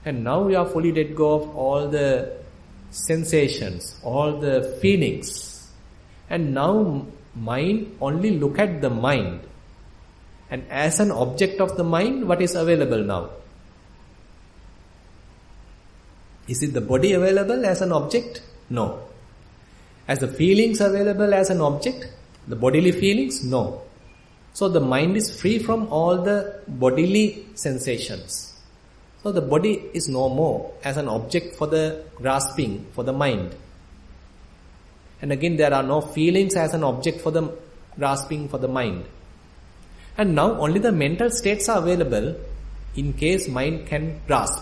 And now you are fully let go of all the sensations, all the feelings. And now mind only look at the mind. And as an object of the mind, what is available now? Is it the body available as an object? No. As the feelings available as an object? The bodily feelings? No. So the mind is free from all the bodily sensations. So the body is no more as an object for the grasping, for the mind. And again, there are no feelings as an object for the grasping for the mind. And now only the mental states are available in case mind can grasp.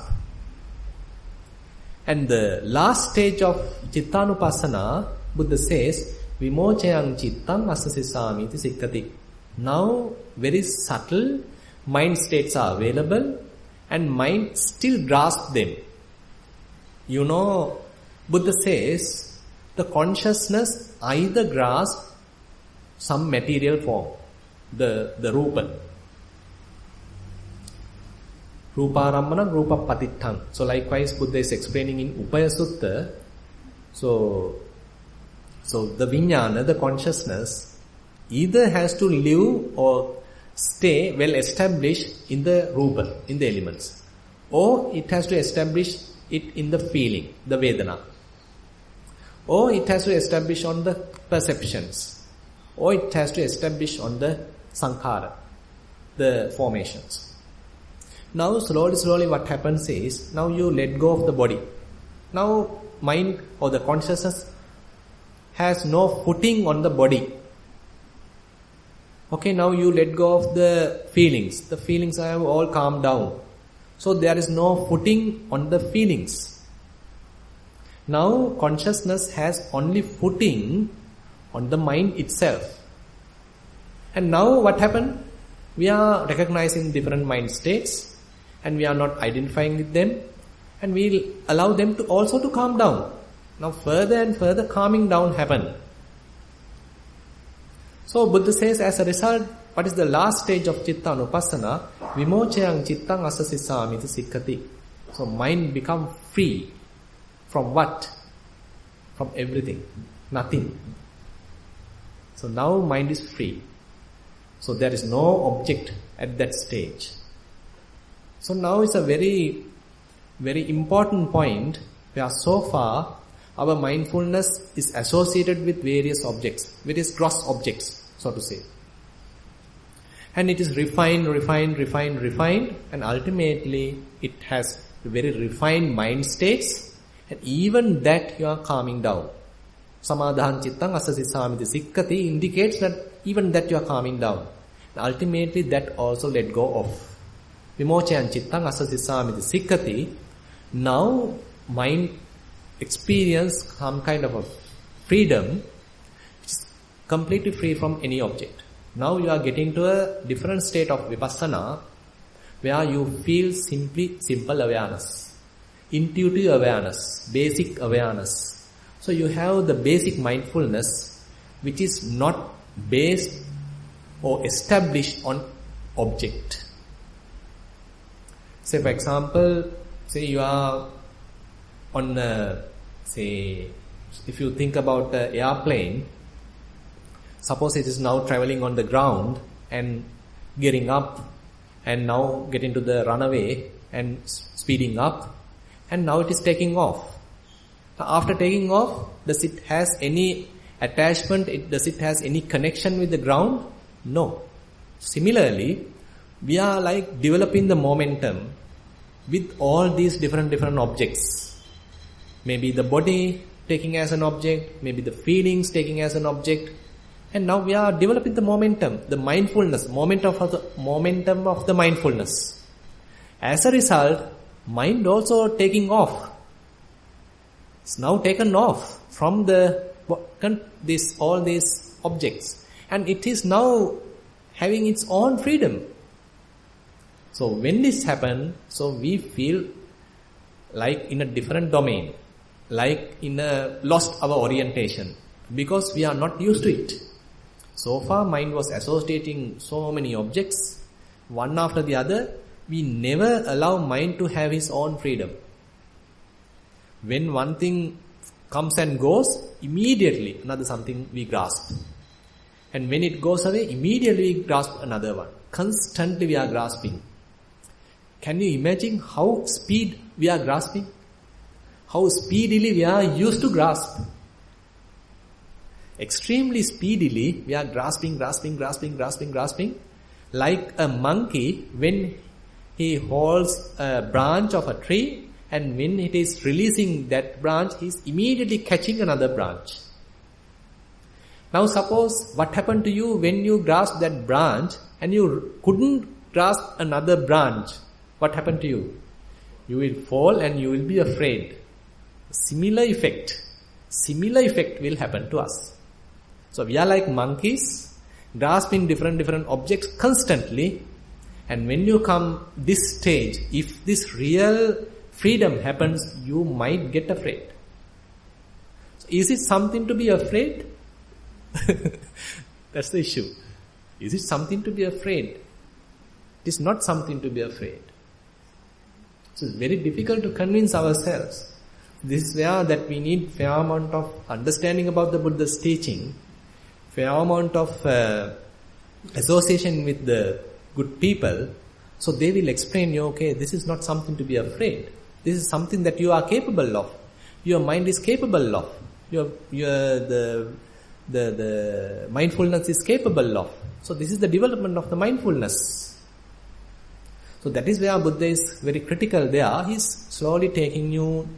And the last stage of Chittanupassana, Buddha says, Vimochayang Chittang Asasisamiti Sikkati. Now very subtle mind states are available and mind still grasps them. You know, Buddha says, the consciousness either grasps some material form, the rupa. Ruparambana rupa patittang. So likewise Buddha is explaining in Upaya Sutta. So the vijnana, the consciousness, either has to live or stay well established in the rupa, in the elements. Or it has to establish it in the feeling, the vedana. Or it has to establish on the perceptions. Or it has to establish on the sankhara, the formations. Now slowly what happens is, now you let go of the body. Now mind or the consciousness has no footing on the body. Okay, now you let go of the feelings. The feelings have all calmed down. So there is no footing on the feelings. Now consciousness has only footing on the mind itself. And now what happened? We are recognizing different mind states and we are not identifying with them, and we'll allow them to also to calm down. Now further and further calming down happen. So Buddha says, as a result, what is the last stage of Chittanupassana? Vimochayang chittang asasisamiti sikkati. So mind become free from what? From everything. Nothing. So now mind is free. So there is no object at that stage. So now it's a very, very important point where so far our mindfulness is associated with various objects, various gross objects, so to say. And it is refined, and ultimately it has very refined mind states, and even that you are calming down. Samadhan chittang asasisamiti sikkati indicates that even that you are calming down. And ultimately that also let go of. Vimochayan chittang asasisamiti sikkati. Now mind experience some kind of a freedom which is completely free from any object. Now you are getting to a different state of vipassana where you feel simple awareness. intuitive awareness, basic awareness. So you have the basic mindfulness which is not based or established on object. Say for example, say you are on say if you think about an airplane, suppose it is now traveling on the ground and getting up and now getting to the runway and speeding up, and now it is taking off. Now after taking off, does it has any attachment? Does it has any connection with the ground? No. Similarly, we are like developing the momentum with all these different objects. Maybe the body taking as an object, maybe the feelings taking as an object, and now we are developing the momentum, the mindfulness, momentum of the mindfulness. As a result, mind also taking off. It's now taken off from all these objects, and it is now having its own freedom. So when this happens, so we feel like in a different domain, like in a lost our orientation, because we are not used to it. So far mind was associating so many objects, one after the other. We never allow mind to have his own freedom. When one thing comes and goes, immediately another something we grasp. And when it goes away, immediately we grasp another one. Constantly we are grasping. Can you imagine how speed we are grasping? How speedily we are used to grasp. Extremely speedily we are grasping. Like a monkey when he holds a branch of a tree, and when it is releasing that branch, he is immediately catching another branch. Now suppose what happened to you when you grasped that branch and you couldn't grasp another branch. What happened to you? You will fall and you will be afraid. Similar effect will happen to us. So we are like monkeys, grasping different objects constantly. And when you come this stage, if this real freedom happens, you might get afraid. So is it something to be afraid? That's the issue. Is it something to be afraid? It is not something to be afraid. So it's very difficult to convince ourselves. This is where that we need fair amount of understanding about the Buddha's teaching, fair amount of association with the good people, so they will explain you, okay, this is not something to be afraid. This is something that you are capable of. Your mind is capable of. The mindfulness is capable of. So this is the development of the mindfulness. So that is where Buddha is very critical there. He is slowly taking you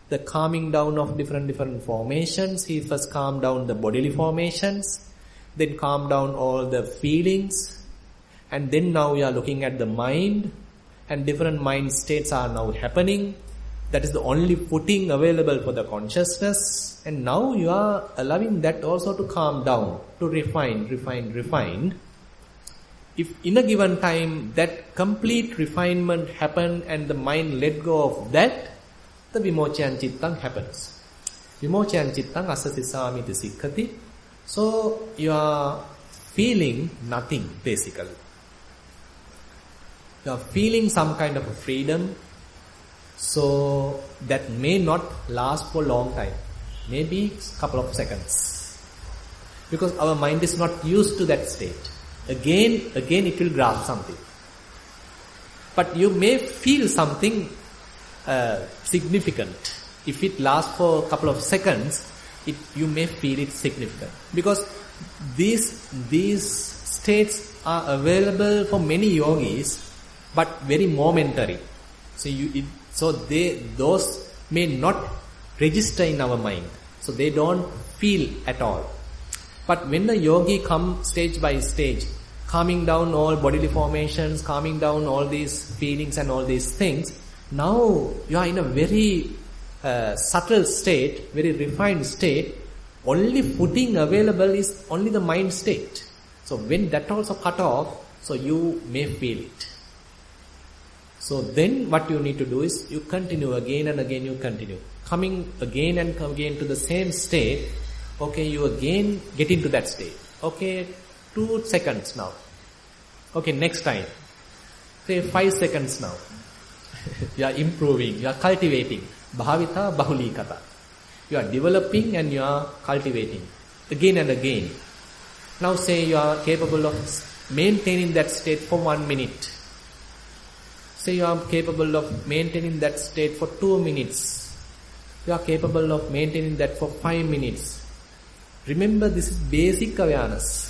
the calming down of different formations. He first calmed down the bodily formations, then calmed down all the feelings, and then now we are looking at the mind, and different mind states are now happening. That is the only footing available for the consciousness, and now you are allowing that also to calm down, to refine. If in a given time that complete refinement happened and the mind let go of that, the vimochyan chittang happens. Vimochyan chittang asasisamiti sikkati. So you are feeling nothing basically. You are feeling some kind of a freedom. So that may not last for a long time. Maybe a couple of seconds. Because our mind is not used to that state. Again it will grasp something. But you may feel something significant. If it lasts for a couple of seconds, you may feel it significant. Because these states are available for many yogis, but very momentary. So those may not register in our mind. So they don't feel at all. But when the yogi comes stage by stage, calming down all bodily formations, calming down all these feelings and all these things, now you are in a very subtle state, very refined state. Only footing available is only the mind state. So when that also cut off, so you may feel it. So then what you need to do is you continue again and again, you continue. Coming again and again to the same state, okay, you again get into that state. Okay, 2 seconds now. Okay, next time. Say 5 seconds now. You are improving, you are cultivating. Bhavita bahulikata. You are developing and you are cultivating. Again and again. Now say you are capable of maintaining that state for 1 minute. Say you are capable of maintaining that state for 2 minutes. You are capable of maintaining that for 5 minutes. Remember, this is basic awareness.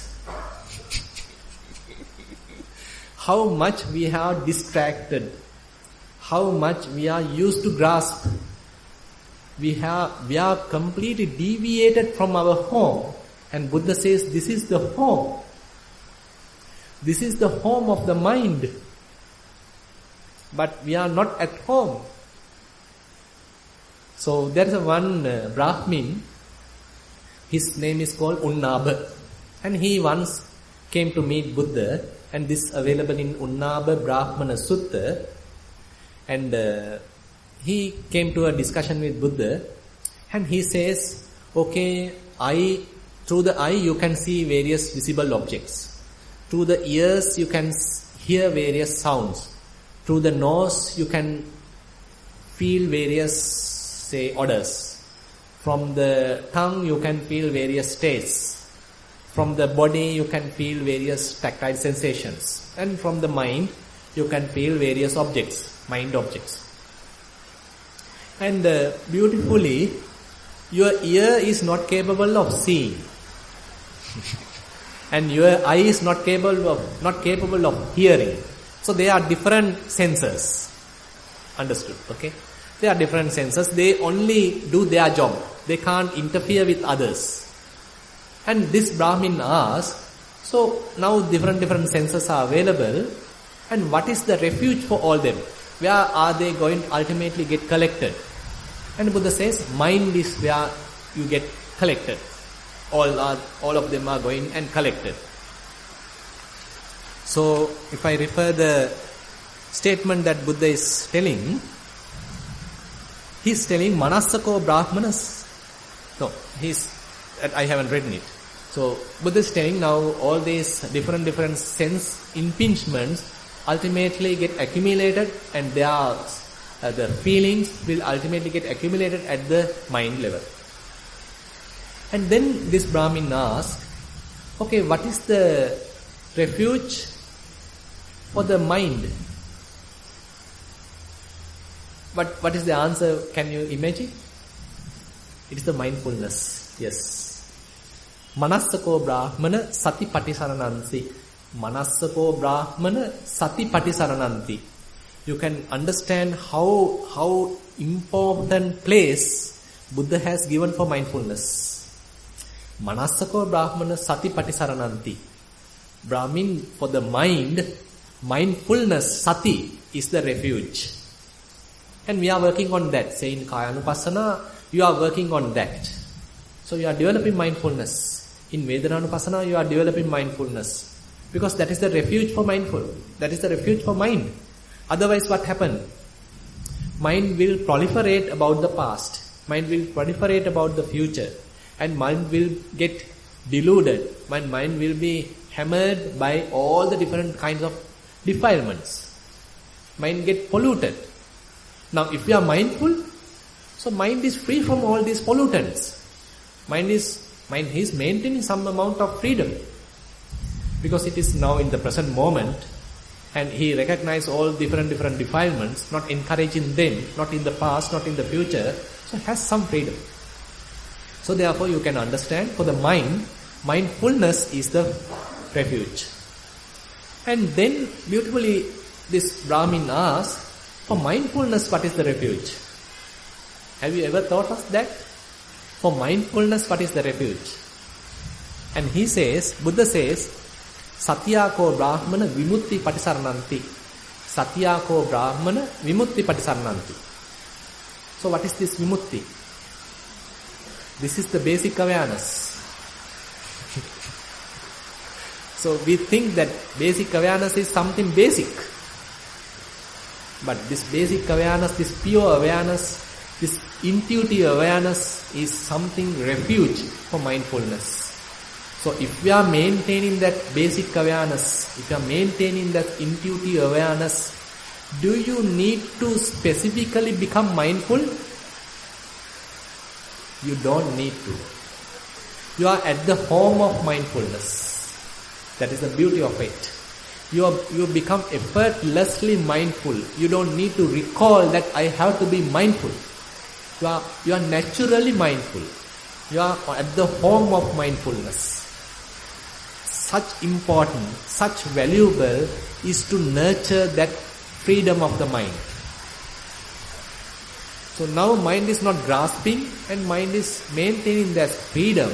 How much we have distracted, how much we are used to grasp. We are completely deviated from our home. And Buddha says this is the home. This is the home of the mind. But we are not at home. So there is one Brahmin. His name is called Unnaba. And he once came to meet Buddha. And this is available in Unnaba Brahmana Sutta. And he came to a discussion with Buddha. And he says, okay, through the eye you can see various visible objects. Through the ears you can hear various sounds. Through the nose you can feel various, say, odors. From the tongue you can feel various tastes. From the body you can feel various tactile sensations. And from the mind you can feel various objects, mind objects. And beautifully, your ear is not capable of seeing. And your eye is not capable of hearing. So they are different senses. Understood? Okay? They are different senses. They only do their job. They can't interfere with others. And this Brahmin asked, so now different senses are available, and what is the refuge for all them? Where are they going to ultimately get collected? And Buddha says, mind is where you get collected. All of them are going and collected. So if I refer the statement that Buddha is telling, he is telling Manasako Brahmanas. No, I haven't written it. So Buddha is telling now all these different sense impingements ultimately get accumulated, and the feelings will ultimately get accumulated at the mind level. And then this Brahmin asks, okay, what is the refuge for the mind? But what is the answer? Can you imagine? It is the mindfulness. Yes. Manassako Brahmana Sati Patisarananti. Manassako Brahmana Sati Patisarananti. You can understand how important place Buddha has given for mindfulness. Manassako Brahmana Sati Patisarananti. Brahmin, for the mind, mindfulness, Sati, is the refuge. And we are working on that. Say in Kayanupassana, you are working on that. So you are developing mindfulness. In Vedananupassana, you are developing mindfulness. Because that is the refuge for mindful. That is the refuge for mind. Otherwise what happens? Mind will proliferate about the past. Mind will proliferate about the future. And mind will get deluded. Mind will be hammered by all the different kinds of defilements. Mind get polluted. Now if we are mindful, so mind is free from all these pollutants. Mind is maintaining some amount of freedom. Because it is now in the present moment, and he recognizes all different defilements, not encouraging them, not in the past, not in the future, so has some freedom. So therefore you can understand, for the mind, mindfulness is the refuge. And then beautifully this Brahmin asks, for mindfulness what is the refuge? Have you ever thought of that? For mindfulness what is the refuge? And he says, Buddha says, Satyako Brahmana Vimutti Patisarananti. Satyako Brahmana Vimutti Patisarananti. So what is this Vimutti? This is the basic awareness. So we think that basic awareness is something basic. But this basic awareness, this pure awareness, this intuitive awareness is something refuge for mindfulness. So if we are maintaining that basic awareness, if you are maintaining that intuitive awareness, do you need to specifically become mindful? You don't need to. You are at the home of mindfulness. That is the beauty of it. You become effortlessly mindful. You don't need to recall that I have to be mindful. You are naturally mindful. You are at the home of mindfulness. Such important, such valuable is to nurture that freedom of the mind. So now mind is not grasping and mind is maintaining that freedom,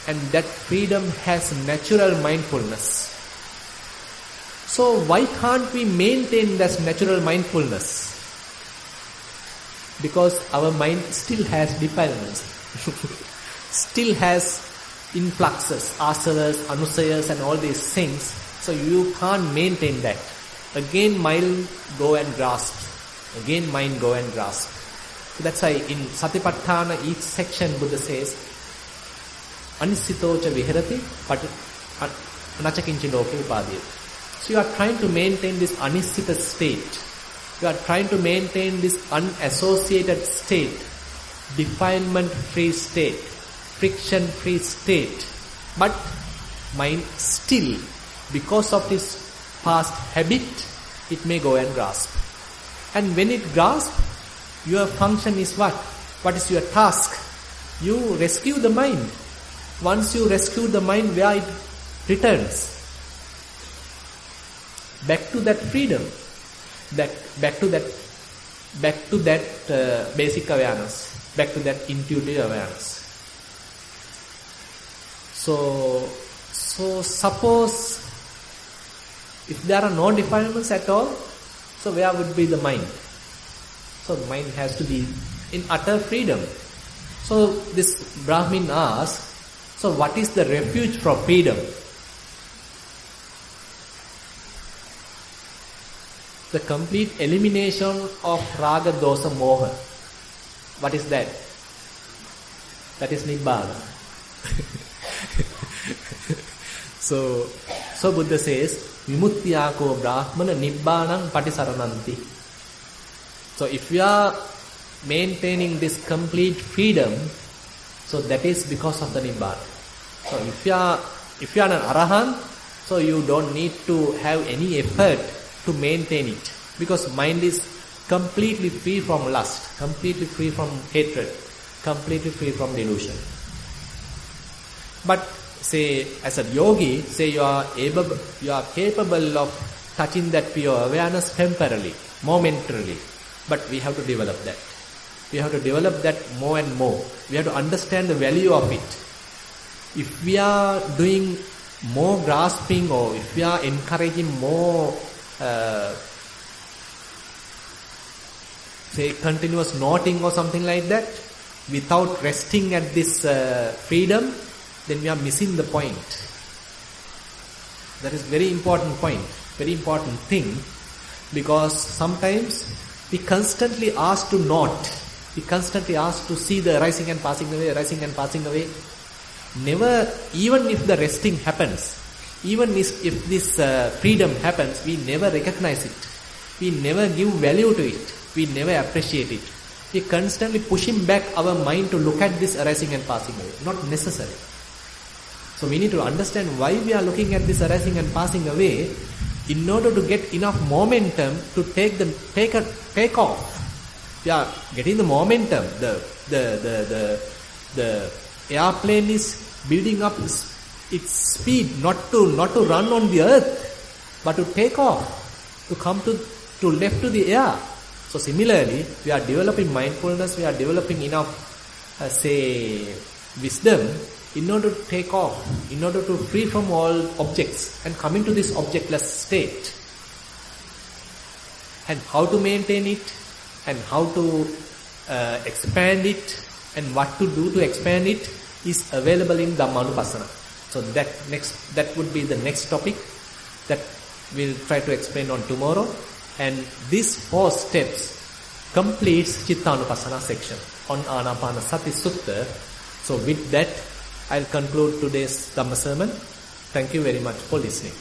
and that freedom has natural mindfulness. So why can't we maintain that natural mindfulness? Because our mind still has defilements, still has influxes, asavas, anusayas and all these things. So you can't maintain that. Again mind go and grasp. Again mind go and grasp. So that's why in Satipatthana each section Buddha says, Anisitocha viharati anachakinchi loke upadiyati. So you are trying to maintain this anisita state. You are trying to maintain this unassociated state, defilement-free state, friction-free state. But mind still, because of this past habit, it may go and grasp. And when it grasps, your function is what? What is your task? You rescue the mind. Once you rescue the mind, where it returns? Back to that freedom, back to that basic awareness, back to that intuitive awareness. So suppose if there are no defilements at all, so where would be the mind? So the mind has to be in utter freedom. So this Brahmin asks, so what is the refuge from freedom? The complete elimination of raga, dosa, moha. What is that? That is nibbana. So Buddha says, vimuttiyako brahmana nibbanang patisarananti. So if we are maintaining this complete freedom, so that is because of the nibbana. So if you are an arahant, so you don't need to have any effort to maintain it, because mind is completely free from lust, completely free from hatred, completely free from delusion. But say as a yogi, say you are capable of touching that pure awareness temporarily, momentarily, but we have to develop that. We have to develop that more and more. We have to understand the value of it. If we are doing more grasping, or if we are encouraging more say continuous noting or something like that, without resting at this freedom, then we are missing the point. That is very important point, very important thing, because sometimes we constantly ask to note, we constantly ask to see the rising and passing away, rising and passing away. Never, even if the resting happens, even if this freedom happens, we never recognize it. We never give value to it. We never appreciate it. We constantly pushing back our mind to look at this arising and passing away. Not necessary. So we need to understand why we are looking at this arising and passing away, in order to get enough momentum to take off. We are getting the momentum. The airplane is building up its speed, not to run on the earth, but to take off, to come to left to the air. So similarly, we are developing mindfulness, we are developing enough, wisdom, in order to take off, in order to free from all objects and come into this objectless state. And how to maintain it, and how to expand it, and what to do to expand it is available in Dhammanupassana. So that would be the next topic that we'll try to explain on tomorrow. And these 4 steps completes Chittanupassana section on Anapanasati Sutta. So with that, I'll conclude today's Dhamma sermon. Thank you very much for listening.